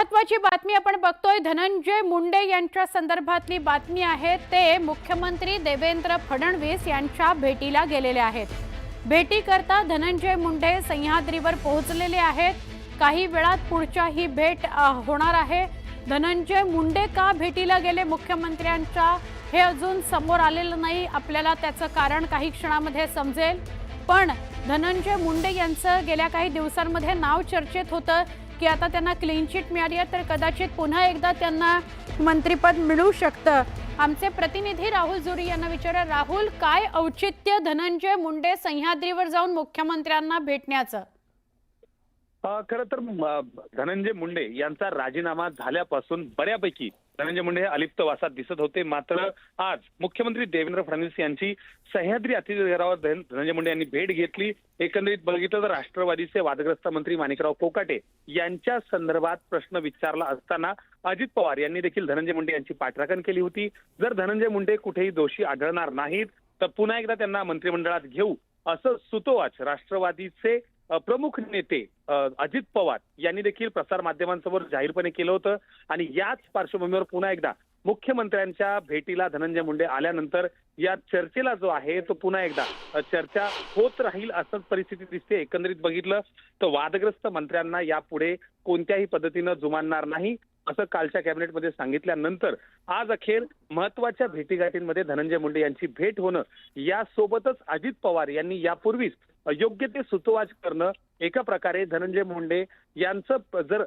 महत्वाची बातमी आपण बघतोय। धनंजय मुंडे यांच्या संदर्भातली बातमी आहे। ते मुख्यमंत्री देवेंद्र फडणवीस यांच्या भेटीला गेलेले आहेत। भेटी करता धनंजय मुंडे सह्याद्रीवर पोहोचलेले आहेत। काही वेळात पुढच्या ही भेट होणार आहे। धनंजय मुंडे का भेटीला गेले मुख्यमंत्र्यांच्या हे अजून समोर आलेलं नाही। आपल्याला त्याचं कारण काही क्षणामध्ये समजेल। पण धनंजय मुंडे यांचं गेल्या काही दिवसांमध्ये नाव चर्चेत होतं की आता त्यांना क्लीन चिट मिळाली आहे, तर कदाचित पुन्हा एकदा त्यांना मंत्रिपद मिळू शकतं। आमचे प्रतिनिधी राहुल जोरी यांना विचारा, राहुल, काय औचित्य धनंजय मुंडे सह्याद्रीवर जाऊन मुख्यमंत्र्यांना भेटण्याचं? खरं तर धनंजय मुंडे यांचा राजीनामा झाल्यापासून बऱ्यापैकी धनंजय मुंडे हे अलिप्तवासात दिसत होते। मात्र आज मुख्यमंत्री देवेंद्र फडणवीस यांची सह्याद्री अतिथीगृहावर धनंजय मुंडे यांनी भेट घेतली। एकंदरीत बघितलं तर राष्ट्रवादीचे वादग्रस्त मंत्री माणिकराव कोकाटे यांच्या संदर्भात प्रश्न विचारला असताना अजित पवार यांनी देखील धनंजय मुंडे यांची पाठराखण केली होती। जर धनंजय मुंडे कुठेही दोषी आढळणार नाहीत तर पुन्हा एकदा त्यांना मंत्रिमंडळात घेऊ, असं सुतोवाच राष्ट्रवादीचे प्रमुख नेते अजित पवार यांनी देखील प्रसार माध्यमांसमोर जाहीरपणे केलं होतं। आणि याच पार्श्वभूमीवर पुन्हा एकदा मुख्यमंत्र्यांच्या भेटीला धनंजय मुंडे आल्यानंतर या चर्चेला जो आहे तो पुन्हा एकदा चर्चा होत राहील असं परिस्थिती दिसते। एकंदरीत बघितलं तर वादग्रस्त मंत्र्यांना यापुढे कोणत्याही पद्धतीनं जुमानणार नाही असं कालच्या कॅबिनेटमध्ये सांगितल्यानंतर आज अखेर महत्वाच्या भेटीगाठींमध्ये धनंजय मुंडे यांची भेट होणं, यासोबतच अजित पवार यांनी यापूर्वीच योग्य ते सुतोवाच करणं, एका प्रकारे धनंजय मुंडे यांचं जर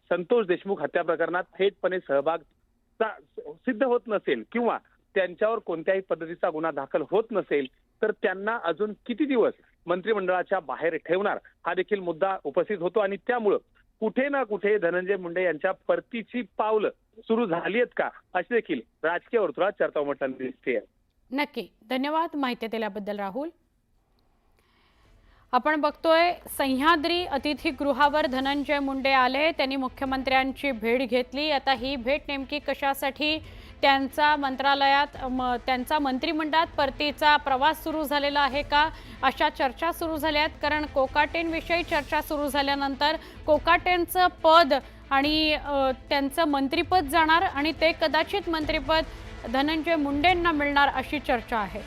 संतोष देशमुख हत्या प्रकरणात थेटपणे सहभाग सिद्ध होत नसेल किंवा त्यांच्यावर कोणत्याही पद्धतीचा गुन्हा दाखल होत नसेल तर त्यांना अजून किती दिवस मंत्रिमंडळाच्या बाहेर ठेवणार हा देखील मुद्दा उपस्थित होतो। आणि त्यामुळं कुठे ना कुठे धनंजय मुंडे यांच्या परतीची पावलं सुरू झाली आहेत का, अशी देखील राजकीय वर्तुळात चर्चा उमटताना दिसते। नक्की, धन्यवाद माहिती दिल्याबद्दल राहुल। आपण बघतोय सह्याद्री अतिथीगृहावर धनंजय मुंडे आले, त्यांनी मुख्यमंत्र्यांची भेट घेतली। आता ही भेट नेमकी कशासाठी, त्यांचा मंत्रालयात त्यांचा मंत्रिमंडळात परतीचा प्रवास सुरू झालेला आहे का, अशा चर्चा सुरू झाल्यात। कारण कोकाटेंविषयी चर्चा सुरू झाल्यानंतर कोकाटेंचं पद आणि त्यांचं मंत्रिपद जाणार आणि ते कदाचित मंत्रिपद धनंजय मुंडेंना मिळणार अशी चर्चा आहे।